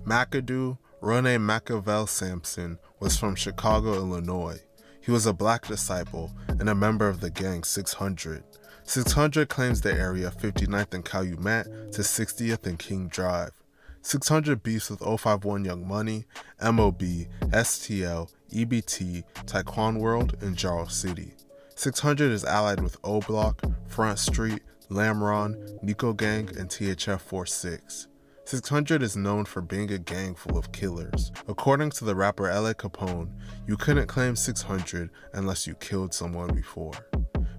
Makado, real name Machiavel Sampson, was from Chicago, Illinois. He was a black disciple and a member of the gang 600. 600 claims the area 59th and Calumet to 60th and King Drive. 600 beefs with 051 Young Money, MOB, STL, EBT, Taekwon World, and Jarl City. 600 is allied with O Block, Front Street, Lamron, Nico Gang, and THF 46. 600 is known for being a gang full of killers. According to the rapper L.A. Capone, you couldn't claim 600 unless you killed someone before.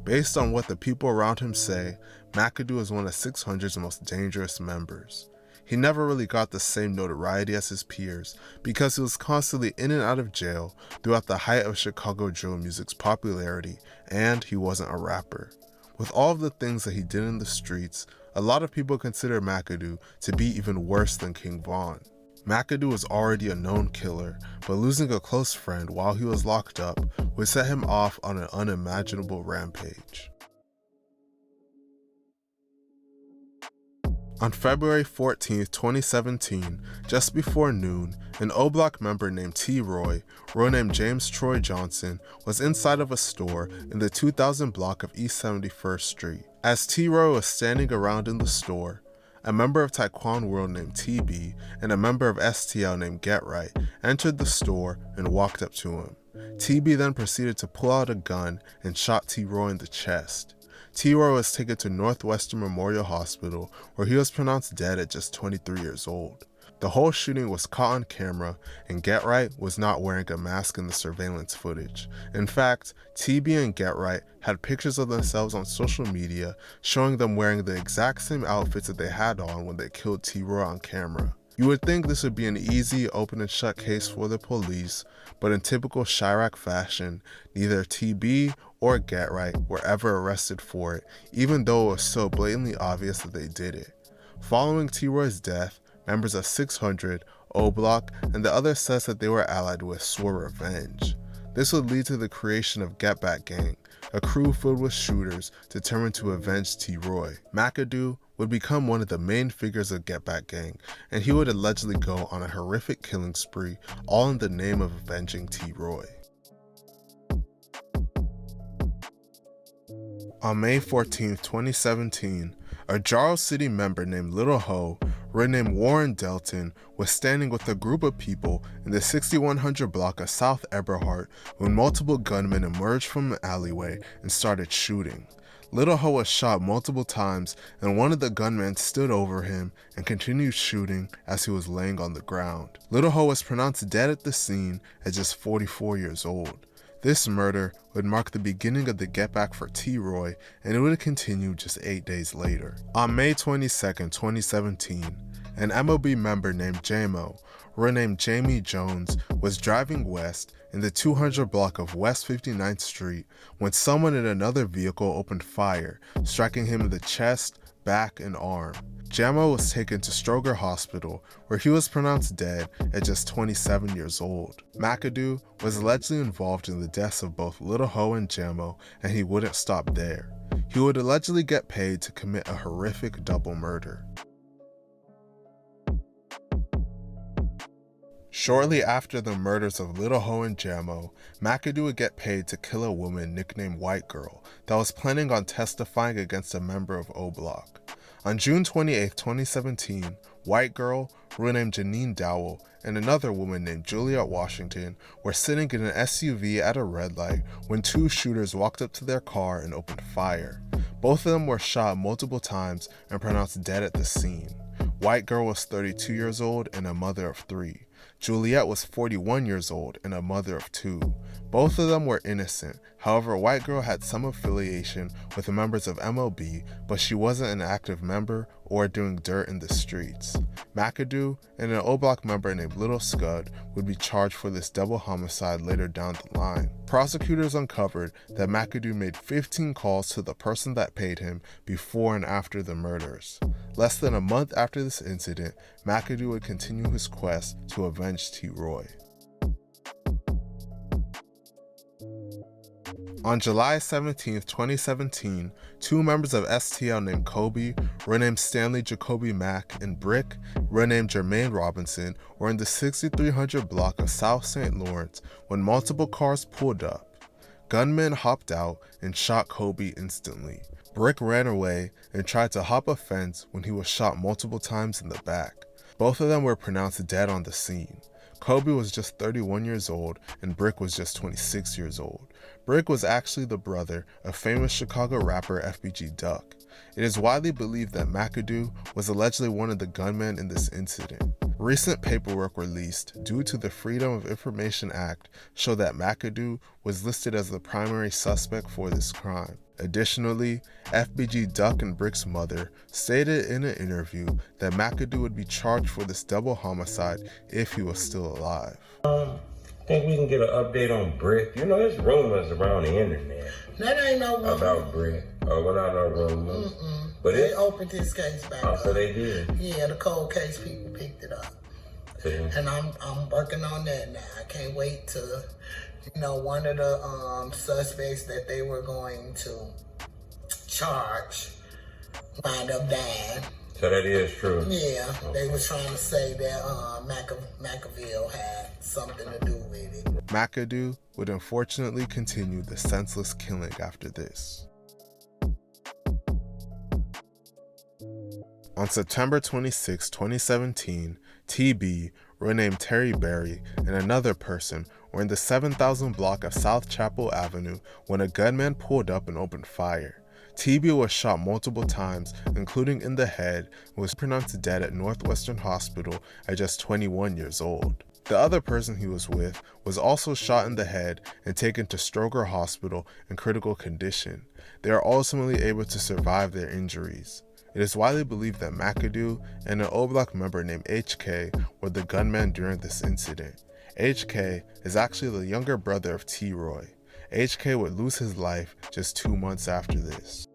Based on what the people around him say, Makado is one of 600's most dangerous members. He never really got the same notoriety as his peers because he was constantly in and out of jail throughout the height of Chicago drill music's popularity, and he wasn't a rapper. With all of the things that he did in the streets, a lot of people consider Makado to be even worse than King Von. Makado was already a known killer, but losing a close friend while he was locked up would set him off on an unimaginable rampage. On February 14, 2017, just before noon, an O Block member named T-Roy, real name James Troy Johnson, was inside of a store in the 2000 block of East 71st Street. As T-Roy was standing around in the store, a member of Taekwon World named TB and a member of STL named Get Right entered the store and walked up to him. TB then proceeded to pull out a gun and shot T-Roy in the chest. T-Roy was taken to Northwestern Memorial Hospital, where he was pronounced dead at just 23 years old. The whole shooting was caught on camera, and Get Right was not wearing a mask in the surveillance footage. In fact, TB and Get Right had pictures of themselves on social media showing them wearing the exact same outfits that they had on when they killed T-Roy on camera. You would think this would be an easy open and shut case for the police, but in typical Chirac fashion, neither TB or Get Right were ever arrested for it, even though it was so blatantly obvious that they did it. Following T-Roy's death, members of 600, O Block, and the other sets that they were allied with swore revenge. This would lead to the creation of Get Back Gang, a crew filled with shooters determined to avenge T-Roy. Makado would become one of the main figures of Get Back Gang, and he would allegedly go on a horrific killing spree, all in the name of avenging T-Roy. On May 14, 2017, a Jarl City member named Little Ho, renamed Warren Delton, was standing with a group of people in the 6100 block of South Eberhart when multiple gunmen emerged from an alleyway and started shooting. Little Ho was shot multiple times, and one of the gunmen stood over him and continued shooting as he was laying on the ground. Little Ho was pronounced dead at the scene at just 44 years old. This murder would mark the beginning of the get back for T-Roy, and it would continue just 8 days later. On May 22, 2017, an MOB member named JMO, renamed Jamie Jones, was driving west in the 200 block of West 59th Street when someone in another vehicle opened fire, striking him in the chest, back, and arm. Jamo was taken to Stroger Hospital, where he was pronounced dead at just 27 years old. Makado was allegedly involved in the deaths of both Little Ho and Jamo, and he wouldn't stop there. He would allegedly get paid to commit a horrific double murder. Shortly after the murders of Little Ho and Jamo, Makado would get paid to kill a woman nicknamed White Girl that was planning on testifying against a member of O Block. On June 28, 2017, White Girl, renamed Janine Dowell, and another woman named Juliet Washington were sitting in an SUV at a red light when two shooters walked up to their car and opened fire. Both of them were shot multiple times and pronounced dead at the scene. White Girl was 32 years old and a mother of 3. Juliet was 41 years old and a mother of 2. Both of them were innocent. However, White Girl had some affiliation with the members of MOB, but she wasn't an active member or doing dirt in the streets. Makado and an O Block member named Little Scud would be charged for this double homicide later down the line. Prosecutors uncovered that Makado made 15 calls to the person that paid him before and after the murders. Less than a month after this incident, Makado would continue his quest to avenge T-Roy. On July 17, 2017, two members of STL named Kobe, renamed Stanley Jacoby Mack, and Brick, renamed Jermaine Robinson, were in the 6300 block of South St. Lawrence when multiple cars pulled up. Gunmen hopped out and shot Kobe instantly. Brick ran away and tried to hop a fence when he was shot multiple times in the back. Both of them were pronounced dead on the scene. Kobe was just 31 years old and Brick was just 26 years old. Brick was actually the brother of famous Chicago rapper FBG Duck. It is widely believed that Makado was allegedly one of the gunmen in this incident. Recent paperwork released due to the Freedom of Information Act show that Makado was listed as the primary suspect for this crime. Additionally, FBG Duck and Brick's mother stated in an interview that Makado would be charged for this double homicide if he was still alive. Think we can get an update on Brick? You know, there's rumors around the internet. That ain't no rumor. About Brick. Oh, well, not no rumors. But they opened his case back up. So they did? Yeah, the cold case people picked it up. See? And I'm working on that now. I can't wait to, one of the suspects that they were going to charge wind up dying. So that is true? Yeah, they were trying to say that McAville had something to do with it. Makado would unfortunately continue the senseless killing after this. On September 26, 2017, TB, renamed Terry Berry, and another person were in the 7000 block of South Chapel Avenue when a gunman pulled up and opened fire. TB was shot multiple times, including in the head, and was pronounced dead at Northwestern Hospital at just 21 years old. The other person he was with was also shot in the head and taken to Stroger Hospital in critical condition. They are ultimately able to survive their injuries. It is widely believed that Makado and an O-Block member named HK were the gunmen during this incident. HK is actually the younger brother of T-Roy. HK would lose his life just 2 months after this.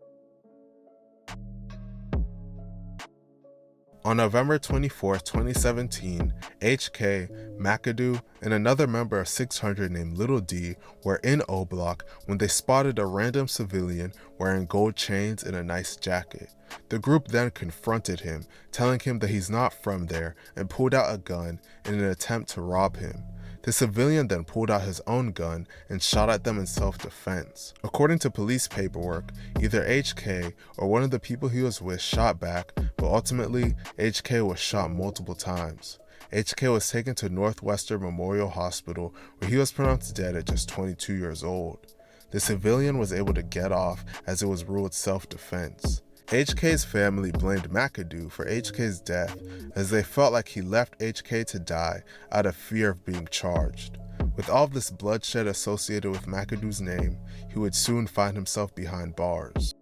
On November 24, 2017, HK, Makado, and another member of 600 named Little D were in O-Block when they spotted a random civilian wearing gold chains and a nice jacket. The group then confronted him, telling him that he's not from there, and pulled out a gun in an attempt to rob him. The civilian then pulled out his own gun and shot at them in self-defense. According to police paperwork, either HK or one of the people he was with shot back, but ultimately, HK was shot multiple times. HK was taken to Northwestern Memorial Hospital where he was pronounced dead at just 22 years old. The civilian was able to get off as it was ruled self-defense. HK's family blamed Makado for HK's death as they felt like he left HK to die out of fear of being charged. With all of this bloodshed associated with Makado's name, he would soon find himself behind bars.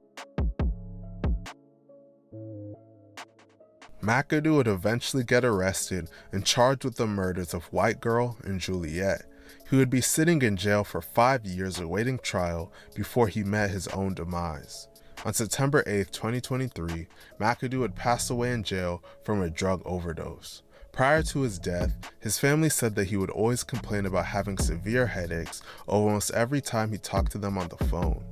Makado would eventually get arrested and charged with the murders of White Girl and Juliet. He would be sitting in jail for 5 years awaiting trial before he met his own demise. On September 8, 2023, Makado had passed away in jail from a drug overdose. Prior to his death, his family said that he would always complain about having severe headaches almost every time he talked to them on the phone.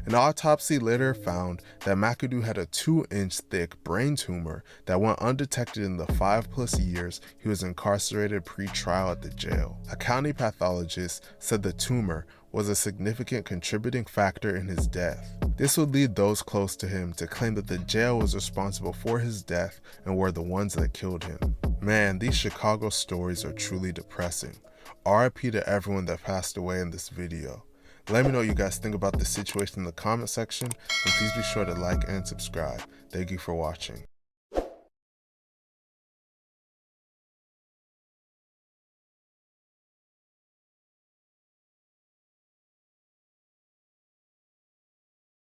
An autopsy later found that Makado had a 2-inch thick brain tumor that went undetected in the 5+ years he was incarcerated pre-trial at the jail. A county pathologist said the tumor was a significant contributing factor in his death. This would lead those close to him to claim that the jail was responsible for his death and were the ones that killed him. Man, these Chicago stories are truly depressing. RIP to everyone that passed away in this video. Let me know what you guys think about this situation in the comment section, and please be sure to like and subscribe. Thank you for watching.